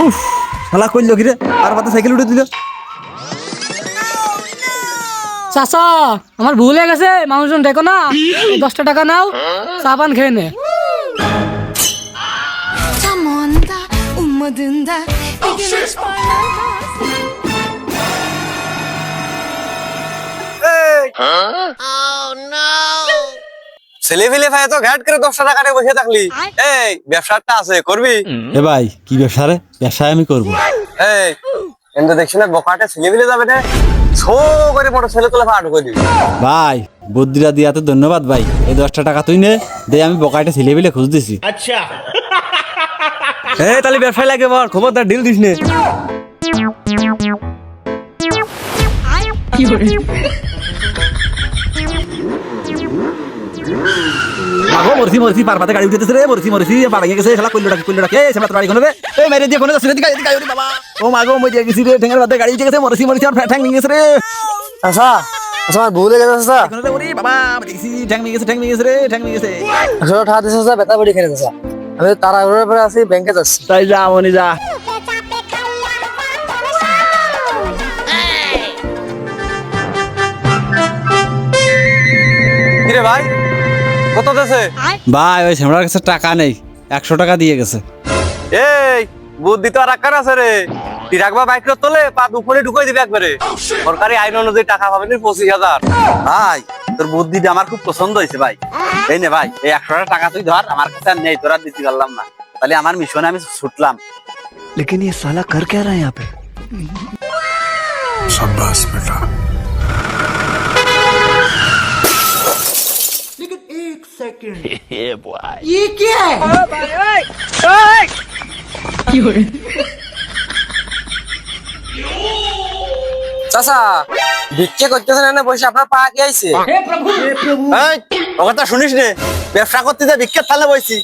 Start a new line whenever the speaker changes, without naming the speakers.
উফ শালা কইলো কি রে আর বাতা সাইকেল উঠে দিল
চাচা আমার ভুল হয়ে গেছে মানুষজন দেখো না 10টা টাকা নাও চা পান খেয়ে নে
참 온다 움머든다 이게
ছেলে ফেলে ভাই তো ঘাট করে 10 টাকা বসে থাকলি এই ব্যবসাটা আছে করবি
এ ভাই কি ব্যবসা রে ব্যবসায় আমি করব
এই কিন্তু দেখছি না বকাটে ছেলে ফেলে যাবে না ছো করে বড় ছেলে তোলা ফাট করে দিবি
ভাই বুদ্ধিরা দিয়াতে ধন্যবাদ ভাই এই 10টা টাকা তুই নে দে আমি বকাইটা ছেলে বিলে খুঁজ দিছি আচ্ছা এই তাহলে ব্যবসায় লাগে বল খবরদার ডিল দিস নে আগো মরছি মরছি পারপাতে গাড়ি উঠেছে রে মরছি মরছি পাড়া গেছে শালা কইলো ডাকে শালা তোর গাড়ি কোন রে এই মেরে দিয়ে কোন আছে দিকে দিকে আইরি বাবা ও মাগো মই দিয়ে গেছি রে ঠেঙ্গার বাদে গাড়ি উঠে গেছে মরছি মরছি আর ঠ্যাং নিয়ে গেছে রে
আচ্ছা আচ্ছা ভুল হয়ে গেছে স্যার
কোন রে ওরে বাবা দেখছি ঠ্যাং নিয়ে গেছে রে ঠ্যাং নিয়ে গেছে
আসলে ঠা দিছে স্যার বেটা বড়ি খেলে স্যার আমি তাড়াহুড়োর পরে আসি ব্যাংকে যাচ্ছি
তাই যা মনি যা
কি রে ভাই কত দেছে
ভাই ওই সামরার কাছে টাকা নেই 100 টাকা দিয়ে গেছে
এই বুদ্ধি তো আর আকার আছে রে তুই রাখবা বাইক তোলে পা উপরে ঢুকাই দিবে একবারে সরকারি আইন অনুযায়ী টাকা পাবেন 25,000 ভাই তোর বুদ্ধিটা আমার খুব পছন্দ হয়েছে ভাই এই নে ভাই এই 100 টাকা তুই ধর আমার কাছে আর নেই তোরা দিতে পারলাম না তাহলে আমার মিশনে আমি ছুটলাম
लेकिन ये साला कर क्या रहा है यहाँ पे
शाबाश बेटा
চাচা ভিক্ষে করতেছেন না বসে আপনার পা কি আইছে হে প্রভু এই ও কথা শুনিস রে ব্যবসা করতে যে ভিক্ষে থালে বইছি